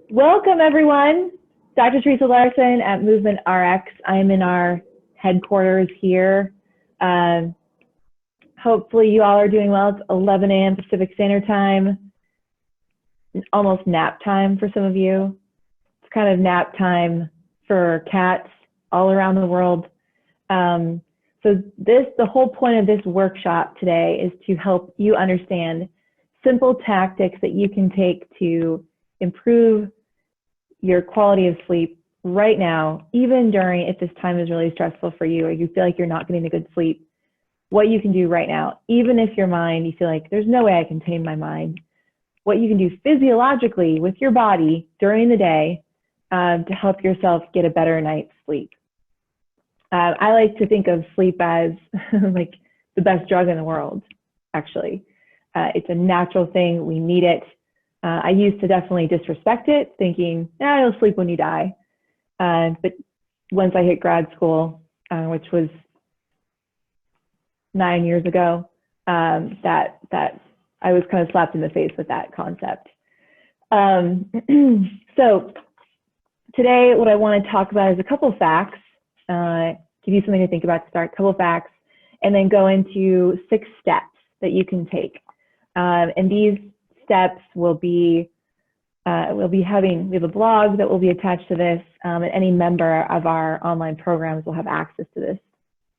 Welcome, everyone. Dr. Theresa Larson at Movement RX. I'm in our headquarters here. Hopefully you all are doing well. It's 11 a.m. Pacific Standard Time, almost nap time for some of you. It's kind of nap time for cats all around the world. The whole point of this workshop today is to help you understand simple tactics that you can take to improve your quality of sleep right now, even during if this time is really stressful for you or you feel like you're not getting a good sleep, what you can do right now, even if your mind, you feel like there's no way I can tame my mind, what you can do physiologically with your body during the day to help yourself get a better night's sleep. I like to think of sleep as like the best drug in the world, actually. It's a natural thing. We need it. I used to definitely disrespect it, thinking, you'll sleep when you die. But once I hit grad school, which was 9 years ago, that I was kind of slapped in the face with that concept. So today, what I want to talk about is a couple facts, give you something to think about to start, a couple facts, and then go into 6 steps that you can take. And these steps will be, we have a blog that will be attached to this, and any member of our online programs will have access to this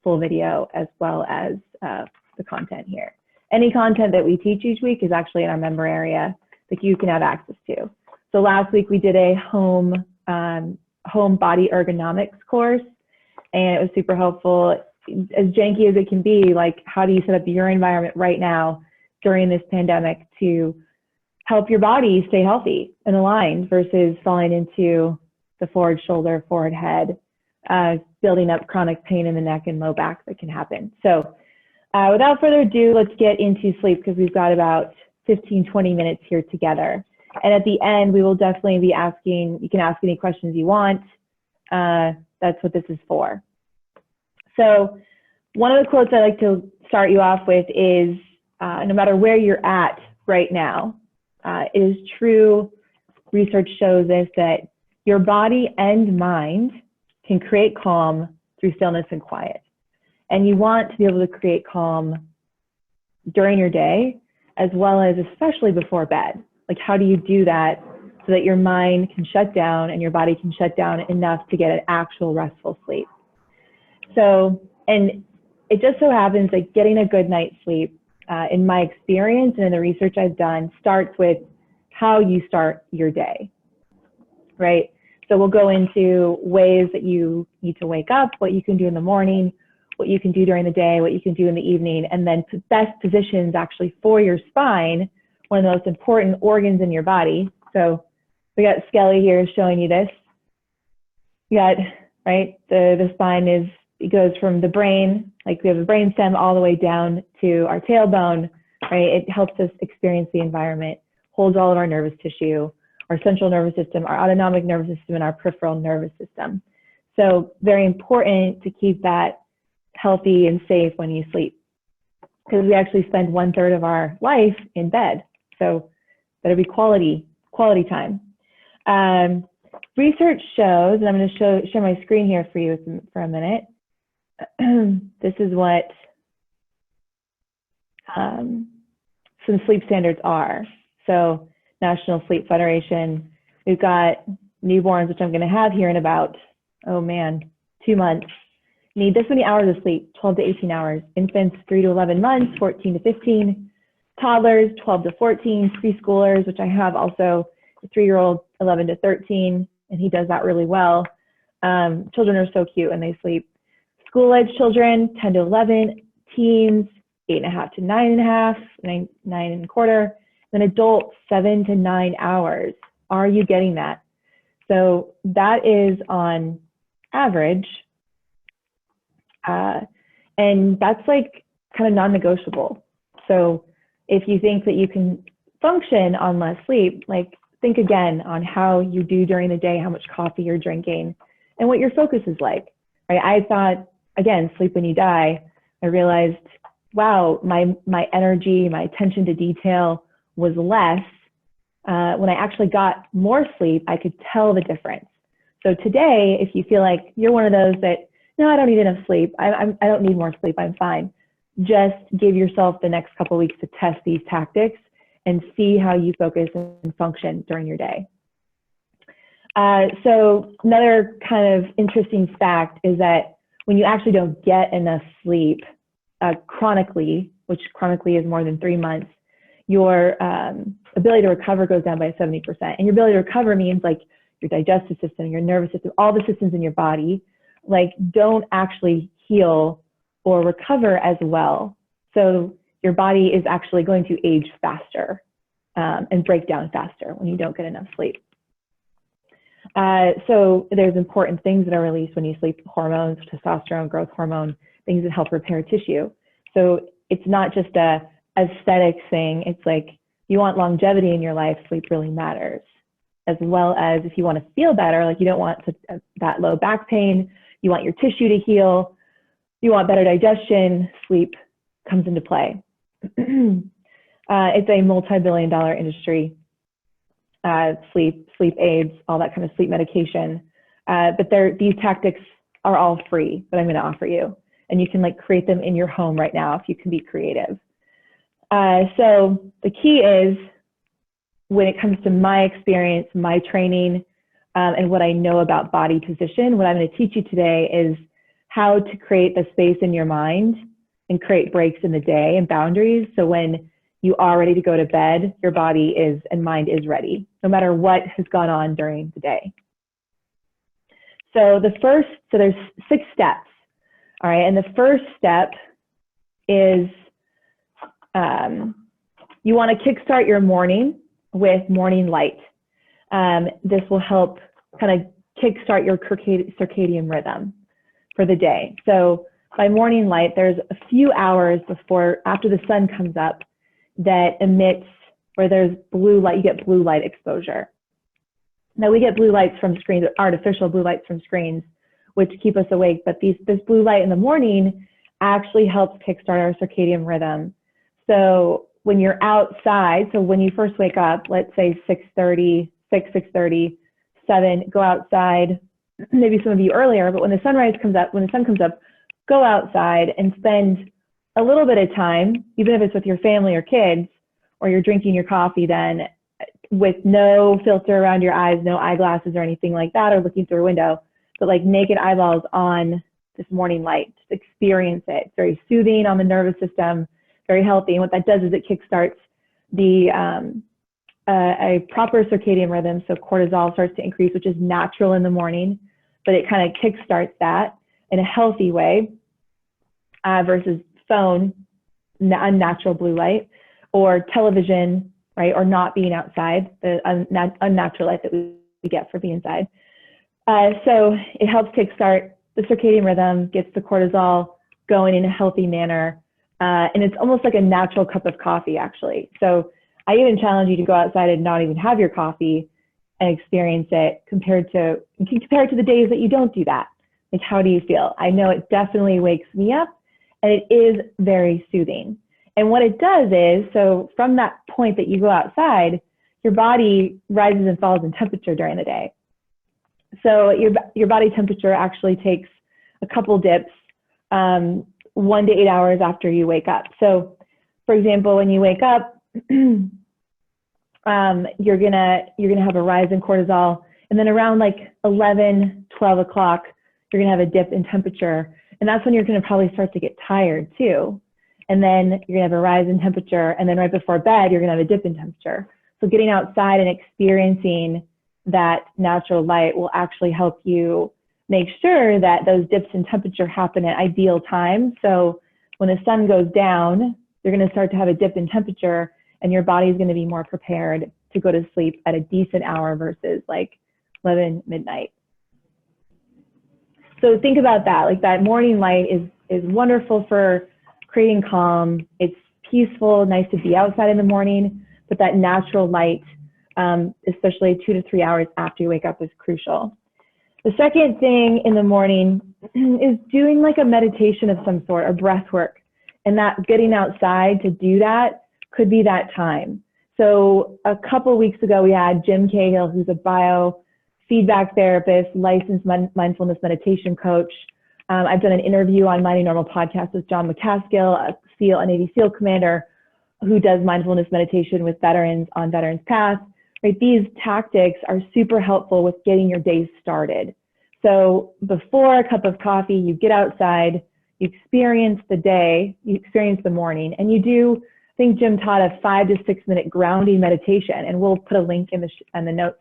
full video as well as the content here. Any content that we teach each week is actually in our member area that you can have access to. So last week we did a home body ergonomics course, and it was super helpful. As janky as it can be, like how do you set up your environment right now during this pandemic to help your body stay healthy and aligned versus falling into the forward shoulder, forward head, building up chronic pain in the neck and low back that can happen. So without further ado, let's get into sleep because we've got about 15, 20 minutes here together. And at the end, we will definitely be asking, you can ask any questions you want. That's what this is for. So one of the quotes I like to start you off with is, no matter where you're at right now, it is true, research shows this, that your body and mind can create calm through stillness and quiet. And you want to be able to create calm during your day, as well as especially before bed. Like how do you do that so that your mind can shut down and your body can shut down enough to get an actual restful sleep? So, and it just so happens that getting a good night's sleep, in my experience and in the research I've done, starts with how you start your day, right? So we'll go into ways that you need to wake up, what you can do in the morning, what you can do during the day, what you can do in the evening, and then best positions actually for your spine, one of the most important organs in your body. So we got Skelly here showing you this. You got, right, the spine is, it goes from the brain, like we have a brain stem all the way down to our tailbone, right? It helps us experience the environment, holds all of our nervous tissue, our central nervous system, our autonomic nervous system, and our peripheral nervous system. So very important to keep that healthy and safe when you sleep, because we actually spend 1/3 of our life in bed. So that'll be quality time. Research shows, and I'm going to share my screen here for you for a minute. This is what some sleep standards are. So National Sleep Federation, we've got newborns, which I'm going to have here in about, 2 months, need this many hours of sleep, 12 to 18 hours. Infants 3 to 11 months, 14 to 15. Toddlers 12 to 14. Preschoolers, which I have also a 3-year-old 11 to 13, and he does that really well. Children are so cute and they sleep. School-age children 10 to 11. Teens 8.5 to 9.5, 9.25. Then adults 7 to 9 hours. Are you getting that? So that is on average. And that's like kind of non-negotiable. So if you think that you can function on less sleep, like think again on how you do during the day, how much coffee you're drinking, and what your focus is like, right? I thought, again, sleep when you die. I realized, wow, my energy, my attention to detail was less when I actually got more sleep, I could tell the difference. So today, if you feel like you're one of those that, no, I don't need enough sleep, I don't need more sleep, I'm fine, just give yourself the next couple of weeks to test these tactics and see how you focus and function during your day. So another kind of interesting fact is that when you actually don't get enough sleep chronically, which chronically is more than 3 months, your ability to recover goes down by 70%. And your ability to recover means like your digestive system, your nervous system, all the systems in your body, like don't actually heal or recover as well. So your body is actually going to age faster and break down faster when you don't get enough sleep. So there's important things that are released when you sleep: hormones, testosterone, growth hormone, things that help repair tissue. So it's not just a aesthetic thing. It's like, you want longevity in your life, sleep really matters. As well as if you want to feel better, like you don't want that low back pain, you want your tissue to heal, you want better digestion, sleep comes into play. It's a multi-billion-dollar industry. Sleep aids, all that kind of sleep medication. But these tactics are all free that I'm going to offer you. And you can like create them in your home right now if you can be creative. So the key is, when it comes to my experience, my training, and what I know about body position, what I'm going to teach you today is how to create the space in your mind and create breaks in the day and boundaries. So when you are ready to go to bed, your body is and mind is ready, no matter what has gone on during the day. So there's 6 steps. All right. And the first step is you want to kickstart your morning with morning light. This will help kind of kickstart your circadian rhythm for the day. So by morning light, there's a few hours after the sun comes up that emits, where there's blue light, you get blue light exposure. Now we get blue lights from screens, artificial blue lights from screens, which keep us awake, but this blue light in the morning actually helps kickstart our circadian rhythm. So when you're outside, so when you first wake up, let's say 6:30, 6:30, 7, go outside, maybe some of you earlier, but when the sun comes up, go outside and spend a little bit of time, even if it's with your family or kids, or you're drinking your coffee then, with no filter around your eyes, no eyeglasses or anything like that, or looking through a window, but like naked eyeballs on this morning light. Just experience it. It's very soothing on the nervous system, very healthy. And what that does is it kickstarts a proper circadian rhythm. So cortisol starts to increase, which is natural in the morning, but it kind of kickstarts that in a healthy way versus phone, unnatural blue light, or television, right? Or not being outside, the unnatural light that we get for being inside. So it helps kickstart the circadian rhythm, gets the cortisol going in a healthy manner. And it's almost like a natural cup of coffee, actually. So I even challenge you to go outside and not even have your coffee and experience it compared to the days that you don't do that. Like, how do you feel? I know it definitely wakes me up, and it is very soothing. And what it does is, so from that point that you go outside, your body rises and falls in temperature during the day. So your body temperature actually takes a couple dips 1 to 8 hours after you wake up. So for example, when you wake up, you're gonna have a rise in cortisol, and then around like 11, 12 o'clock, you're gonna have a dip in temperature. And that's when you're gonna probably start to get tired too. And then you're gonna have a rise in temperature, and then right before bed, you're gonna have a dip in temperature. So getting outside and experiencing that natural light will actually help you make sure that those dips in temperature happen at ideal times. So when the sun goes down, you're going to start to have a dip in temperature, and your body is going to be more prepared to go to sleep at a decent hour versus like 11 midnight. So think about that. Like, that morning light is wonderful for creating calm. It's peaceful, nice to be outside in the morning, but that natural light, especially 2 to 3 hours after you wake up, is crucial. The second thing in the morning is doing like a meditation of some sort, or breath work. And that getting outside to do that could be that time. So a couple weeks ago, we had Jim Cahill, who's a biofeedback therapist, licensed mindfulness meditation coach. I've done an interview on Mighty Normal podcast with John McCaskill, a Navy SEAL commander who does mindfulness meditation with veterans on Veterans Path. Right? These tactics are super helpful with getting your day started. So before a cup of coffee, you get outside, you experience the day, you experience the morning, and you do, I think Jim taught a 5 to 6 minute grounding meditation, and we'll put a link in the notes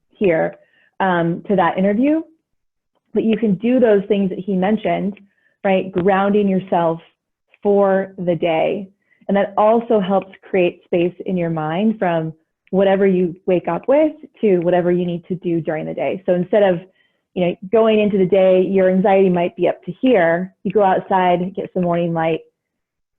here to that interview. But you can do those things that he mentioned, right? Grounding yourself for the day. And that also helps create space in your mind from whatever you wake up with to whatever you need to do during the day. So instead of going into the day, your anxiety might be up to here, you go outside, get some morning light,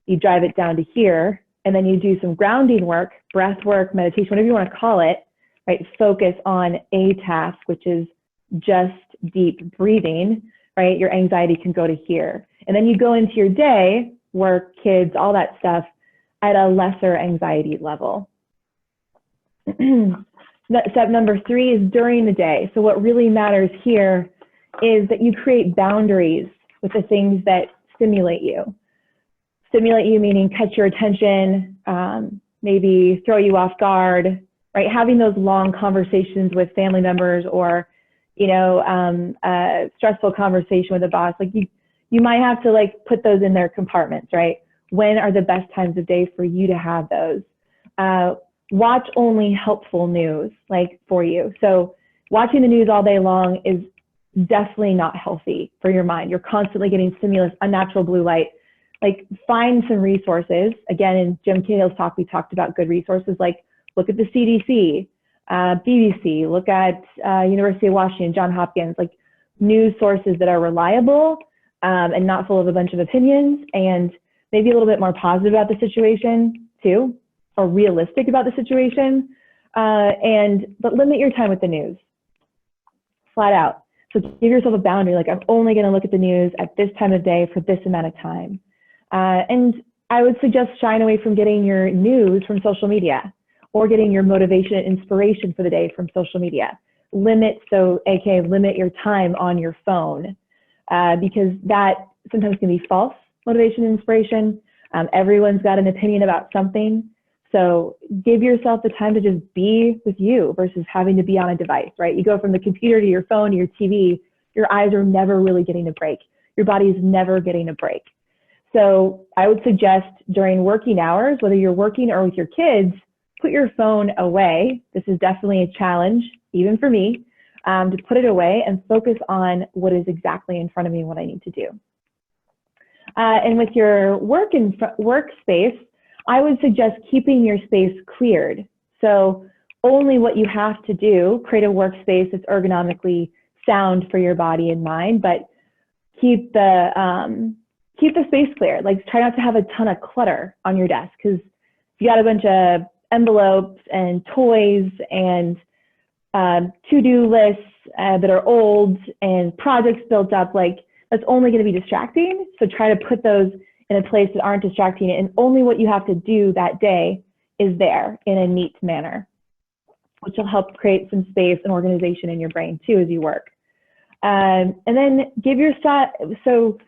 you drive it down to here, and then you do some grounding work, breath work, meditation, whatever you want to call it, right? Focus on a task, which is just deep breathing, right? Your anxiety can go to here. And then you go into your day, work, kids, all that stuff at a lesser anxiety level. Step number 3 is during the day. So what really matters here is that you create boundaries with the things that stimulate you. Stimulate you meaning catch your attention, maybe throw you off guard, right? Having those long conversations with family members or, a stressful conversation with a boss. Like you might have to put those in their compartments, right? When are the best times of day for you to have those? Watch only helpful news for you. So watching the news all day long is definitely not healthy for your mind. You're constantly getting stimulus, unnatural blue light. Find some resources. Again, in Jim Cahill's talk, we talked about good resources look at the CDC, BBC, look at University of Washington, Johns Hopkins, news sources that are reliable and not full of a bunch of opinions, and maybe a little bit more positive about the situation too, or realistic about the situation, but limit your time with the news, flat out. So give yourself a boundary, I'm only gonna look at the news at this time of day for this amount of time. And I would suggest shying away from getting your news from social media or getting your motivation and inspiration for the day from social media. Limit your time on your phone because that sometimes can be false motivation and inspiration. Everyone's got an opinion about something. So give yourself the time to just be with you versus having to be on a device, right? You go from the computer to your phone to your TV, your eyes are never really getting a break. Your body is never getting a break. So I would suggest during working hours, whether you're working or with your kids, put your phone away. This is definitely a challenge, even for me, to put it away and focus on what is exactly in front of me and what I need to do. And with your workspace, I would suggest keeping your space cleared. So only what you have to do, create a workspace that's ergonomically sound for your body and mind, but keep the space clear. Try not to have a ton of clutter on your desk, because if you got a bunch of envelopes and toys and to-do lists that are old and projects built up, that's only going to be distracting. So try to put those in a place that aren't distracting, and only what you have to do that day is there in a neat manner, which will help create some space and organization in your brain too as you work. And then give yourself, so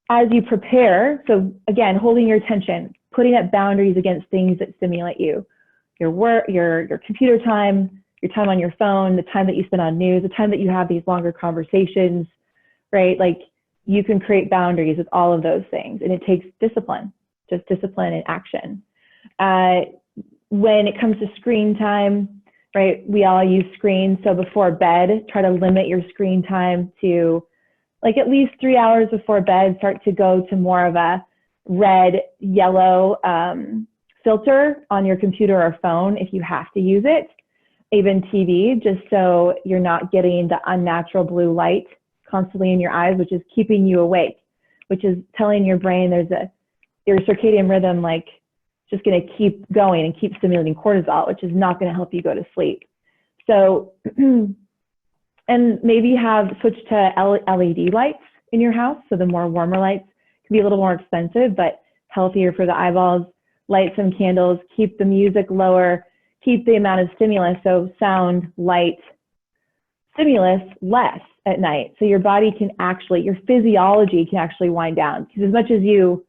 as you prepare, so again, holding your attention, putting up boundaries against things that stimulate you, your work, your computer time, your time on your phone, the time that you spend on news, the time that you have these longer conversations, right? You can create boundaries with all of those things, and it takes discipline, just discipline and action. When it comes to screen time, right, we all use screens. So before bed, try to limit your screen time to at least 3 hours before bed. Start to go to more of a red, yellow filter on your computer or phone if you have to use it, even TV, just so you're not getting the unnatural blue light constantly in your eyes, which is keeping you awake, which is telling your brain your circadian rhythm, just going to keep going and keep stimulating cortisol, which is not going to help you go to sleep. So, and maybe switch to LED lights in your house. So the more warmer lights can be a little more expensive, but healthier for the eyeballs. Light some candles, keep the music lower, keep the amount of stimulus, so sound, light, stimulus, less at night. So your body can actually, your physiology can actually wind down. Because as much as you,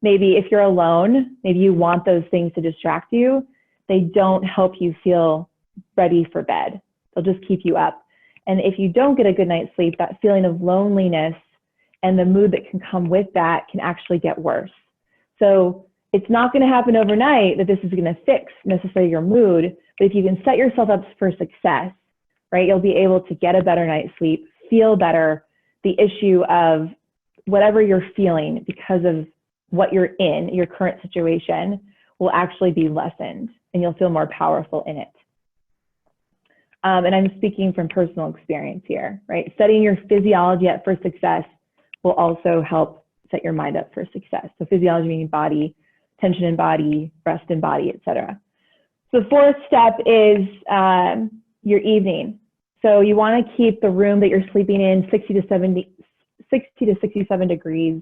maybe if you're alone, maybe you want those things to distract you, they don't help you feel ready for bed. They'll just keep you up. And if you don't get a good night's sleep, that feeling of loneliness and the mood that can come with that can actually get worse. So it's not going to happen overnight that this is going to fix necessarily your mood, but if you can set yourself up for success, right, you'll be able to get a better night's sleep, feel better. The issue of whatever you're feeling because of what you're in, your current situation, will actually be lessened and you'll feel more powerful in it. And I'm speaking from personal experience here, right? Setting your physiology up for success will also help set your mind up for success. So physiology meaning body, tension in body, rest in body, etc. So the fourth step is your evening. So you want to keep the room that you're sleeping in 60 to 67 degrees,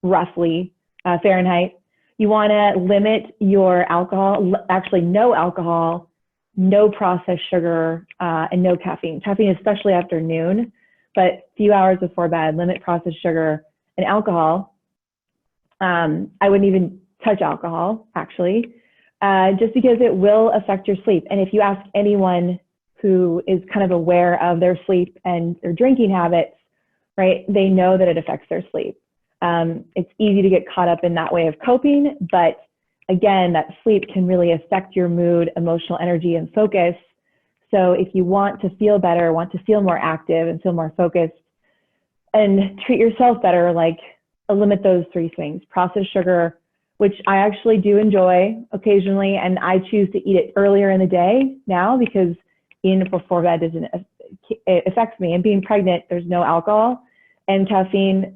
roughly, Fahrenheit. You want to limit your alcohol, actually no alcohol, no processed sugar, and no caffeine. Caffeine, especially after noon, but a few hours before bed, limit processed sugar and alcohol. I wouldn't even touch alcohol, actually, just because it will affect your sleep. And if you ask anyone who is kind of aware of their sleep and their drinking habits, right, they know that it affects their sleep. It's easy to get caught up in that way of coping, but again, that sleep can really affect your mood, emotional energy, and focus. So if you want to feel better, want to feel more active and feel more focused, and treat yourself better, like limit those three things. Processed sugar, which I actually do enjoy occasionally, and I choose to eat it earlier in the day now because eating it before bed it affects me. And being pregnant, there's no alcohol, and caffeine,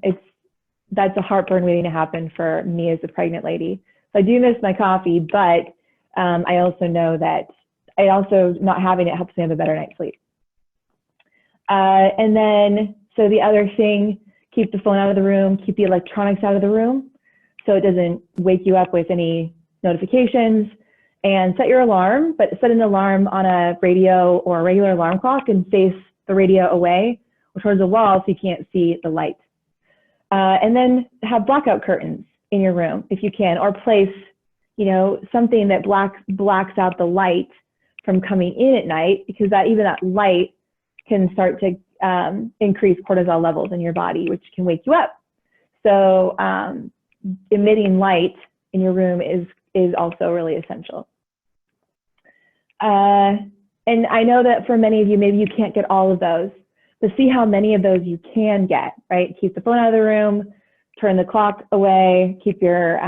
that's a heartburn waiting to happen for me as a pregnant lady. So I do miss my coffee, but I also know that not having it helps me have a better night's sleep. And then, so the other thing, keep the phone out of the room, keep the electronics out of the room so it doesn't wake you up with any notifications, and set your alarm, but set an alarm on a radio or a regular alarm clock and face the radio away or towards the wall so you can't see the light. And then have blackout curtains in your room if you can, or place, something that blacks out the light from coming in at night, because even that light can start to increase cortisol levels in your body, which can wake you up. So emitting light in your room is also really essential. And I know that for many of you, maybe you can't get all of those, but see how many of those you can get, right? Keep the phone out of the room, turn the clock away, keep your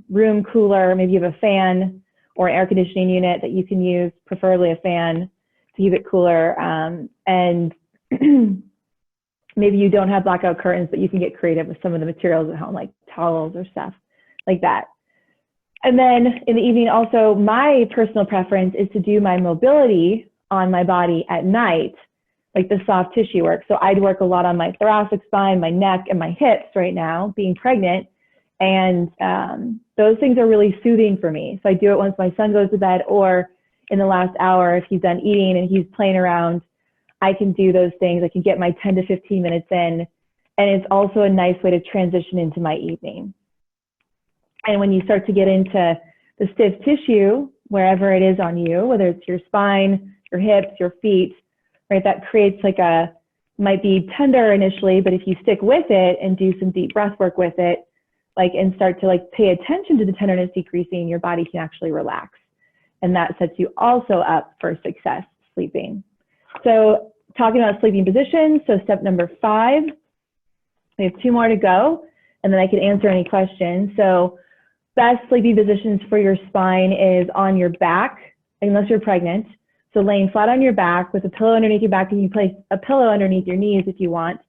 room cooler. Maybe you have a fan or an air conditioning unit that you can use, preferably a fan to keep it cooler. And maybe you don't have blackout curtains, but you can get creative with some of the materials at home, like towels or stuff like that. And then in the evening, also, my personal preference is to do my mobility on my body at night, like the soft tissue work. So I'd work a lot on my thoracic spine, my neck, and my hips right now, being pregnant. And those things are really soothing for me. So I do it once my son goes to bed, or in the last hour, if he's done eating and he's playing around, I can do those things. I can get my 10 to 15 minutes in. And it's also a nice way to transition into my evening. And when you start to get into the stiff tissue, wherever it is on you, whether it's your spine, your hips, your feet, right, that creates might be tender initially, but if you stick with it and do some deep breath work with it, and start to pay attention to the tenderness decreasing, your body can actually relax. And that sets you also up for success sleeping. So talking about sleeping positions, so step number 5, we have 2 more to go, and then I can answer any questions. So best sleeping positions for your spine is on your back, unless you're pregnant. So laying flat on your back with a pillow underneath your back, and you place a pillow underneath your knees if you want.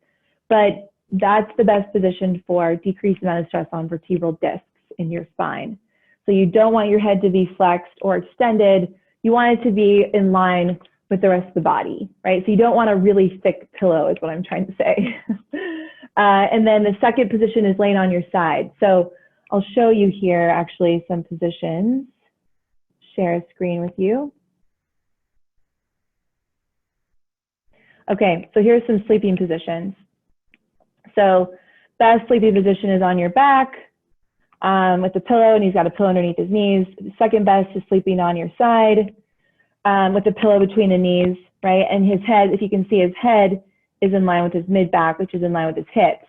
But that's the best position for decreased amount of stress on vertebral discs in your spine. So you don't want your head to be flexed or extended. You want it to be in line with the rest of the body, right? So you don't want a really thick pillow is what I'm trying to say. And then the second position is laying on your side. So I'll show you here actually some positions. share a screen with you. Okay, so here's some sleeping positions. So best sleeping position is on your back with the pillow, and he's got a pillow underneath his knees. The second best is sleeping on your side with the pillow between the knees, right? And his head, if you can see, his head is in line with his mid-back, which is in line with his hips,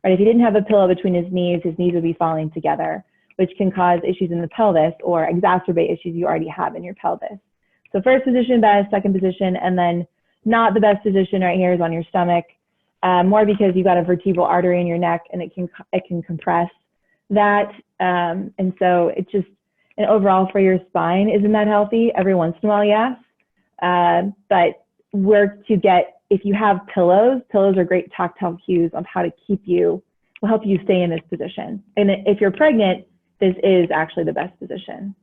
right? If he didn't have a pillow between his knees would be falling together, which can cause issues in the pelvis or exacerbate issues you already have in your pelvis. So first position, best, second position, and then not the best position right here is on your stomach, more because you've got a vertebral artery in your neck and it can compress that. And so it's just, and overall for your spine, isn't that healthy? Every once in a while, yes. But work to get, if you have pillows are great tactile cues on how to will help you stay in this position. And if you're pregnant, this is actually the best position.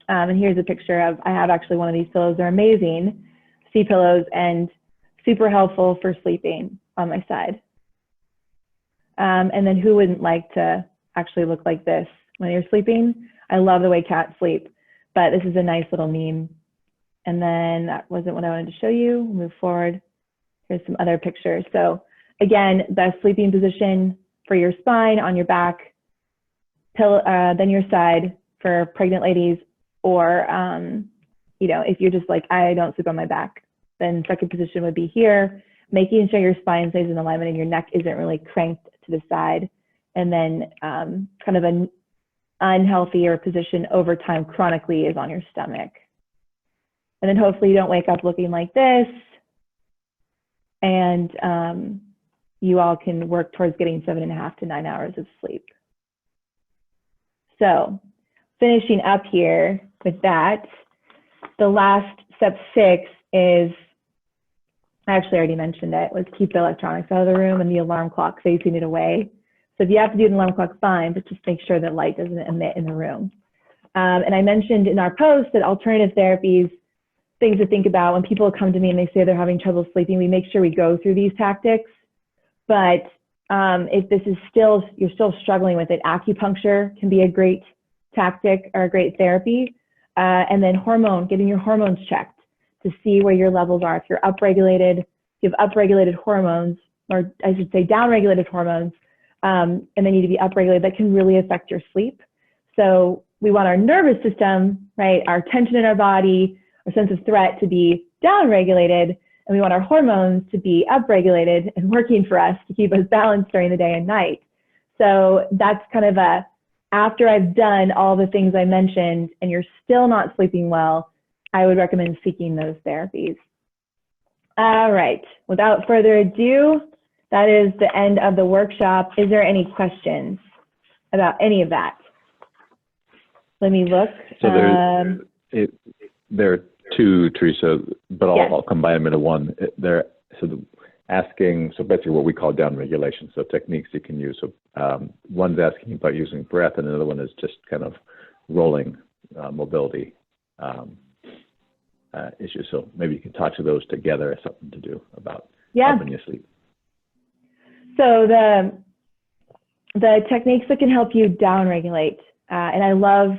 And here's a picture of, I have actually one of these pillows. They're amazing. Sea pillows and super helpful for sleeping on my side. And then who wouldn't like to actually look like this when you're sleeping? I love the way cats sleep, but this is a nice little meme. And then that wasn't what I wanted to show you. We'll move forward. Here's some other pictures. So again, best sleeping position for your spine, on your back, then your side for pregnant ladies, or you know, if you're just like, I don't sleep on my back, then second position would be here, making sure your spine stays in alignment and your neck isn't really cranked to the side. And then kind of an unhealthier position over time chronically is on your stomach. And then hopefully you don't wake up looking like this. And you all can work towards getting 7.5 to 9 hours of sleep. So finishing up here with that, the last step 6 is, I actually already mentioned it, was keep the electronics out of the room and the alarm clock facing it away. So if you have to do an alarm clock, fine, but just make sure that light doesn't emit in the room. And I mentioned in our post that alternative therapies, things to think about when people come to me and they say they're having trouble sleeping, we make sure we go through these tactics. But if this is you're still struggling with it, acupuncture can be a great tactic or a great therapy. And then getting your hormones checked to see where your levels are. If you're upregulated, if you have upregulated hormones, or I should say downregulated hormones, and they need to be upregulated, that can really affect your sleep. So we want our nervous system, right, our tension in our body, our sense of threat to be downregulated, and we want our hormones to be upregulated and working for us to keep us balanced during the day and night. So that's kind of after I've done all the things I mentioned and you're still not sleeping well, I would recommend seeking those therapies. All right, without further ado, that is the end of the workshop. Is there any questions about any of that? Let me look. So there are two, Theresa, but I'll combine them into one. So basically what we call downregulation, so techniques you can use. So one's asking about using breath, and another one is just kind of rolling mobility issues. So maybe you can talk to those together as something to do about helping you sleep. So the techniques that can help you downregulate, and I love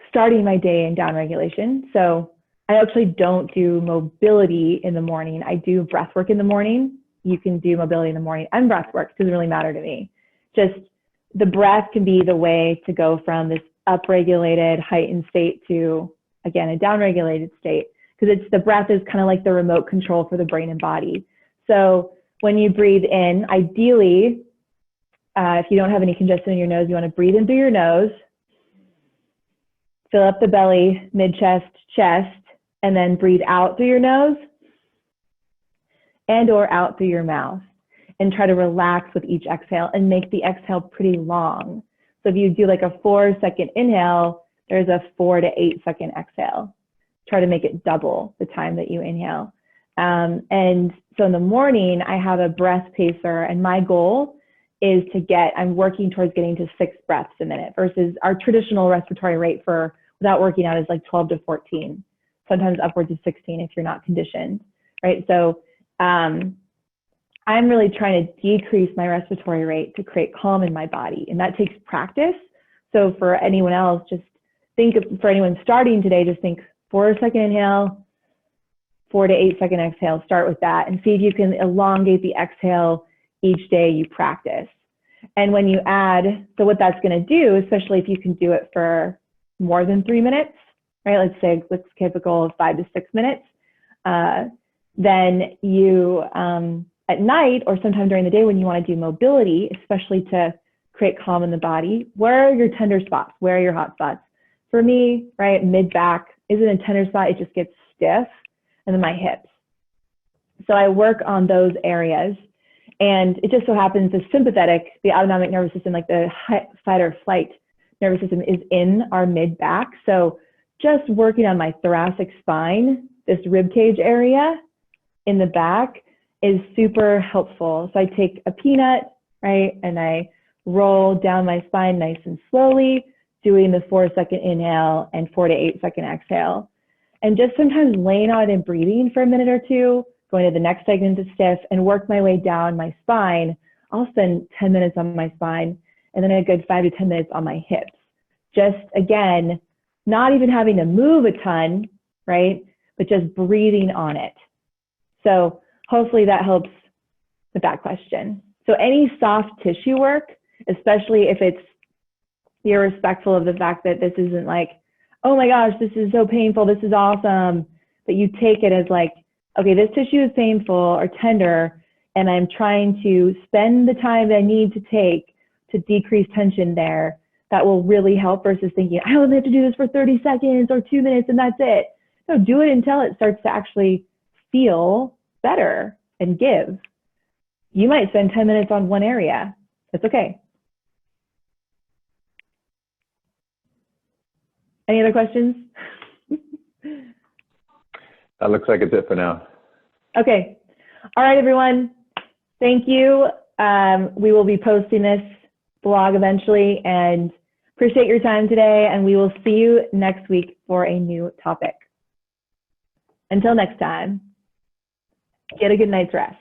starting my day in downregulation. So I actually don't do mobility in the morning. I do breath work in the morning. You can do mobility in the morning and breath work. It doesn't really matter to me. Just the breath can be the way to go from this upregulated, heightened state to, again, a downregulated state, because the breath is kind of like the remote control for the brain and body. So when you breathe in, ideally, if you don't have any congestion in your nose, you want to breathe in through your nose, fill up the belly, mid-chest, chest, and then breathe out through your nose and or out through your mouth, and try to relax with each exhale and make the exhale pretty long. So if you do like a 4-second inhale, there's a 4 to 8 second exhale. Try to make it double the time that you inhale. And so in the morning, I have a breath pacer, and my goal is I'm working towards getting to 6 breaths a minute versus our traditional respiratory rate for without working out is like 12 to 14, sometimes upwards of 16 if you're not conditioned, right? So I'm really trying to decrease my respiratory rate to create calm in my body, and that takes practice. So for anyone else, just for anyone starting today, just think 4-second inhale, 4 to 8-second exhale. Start with that and see if you can elongate the exhale each day you practice. And when you add, so what that's going to do, especially if you can do it for more than 3 minutes, right? Let's say let's have a goal of 5 to 6 minutes. Then you, at night or sometime during the day when you want to do mobility, especially to create calm in the body, where are your tender spots? Where are your hot spots? For me, right, mid-back isn't a tender spot. It just gets stiff. And then my hips. So I work on those areas. And it just so happens the sympathetic, the autonomic nervous system, like the fight or flight nervous system, is in our mid-back. So just working on my thoracic spine, this rib cage area in the back, is super helpful. So I take a peanut, right, and I roll down my spine nice and slowly, doing the 4-second inhale and 4 to 8-second exhale. And just sometimes laying on it and breathing for a minute or two, going to the next segment to stiff, and work my way down my spine. I'll spend 10 minutes on my spine and then a good 5 to 10 minutes on my hips. Just, again, not even having to move a ton, right, but just breathing on it. So hopefully that helps with that question. So any soft tissue work, especially if it's, you're respectful of the fact that this isn't like, oh my gosh, this is so painful, this is awesome, but you take it as like, okay, this tissue is painful or tender, and I'm trying to spend the time that I need to take to decrease tension there. That will really help versus thinking, I only have to do this for 30 seconds or 2 minutes and that's it. No, do it until it starts to actually feel better and give. You might spend 10 minutes on one area. That's okay. Any other questions? That looks like it's it for now. Okay. All right, everyone. Thank you. We will be posting this blog eventually, and appreciate your time today, and we will see you next week for a new topic. Until next time, get a good night's rest.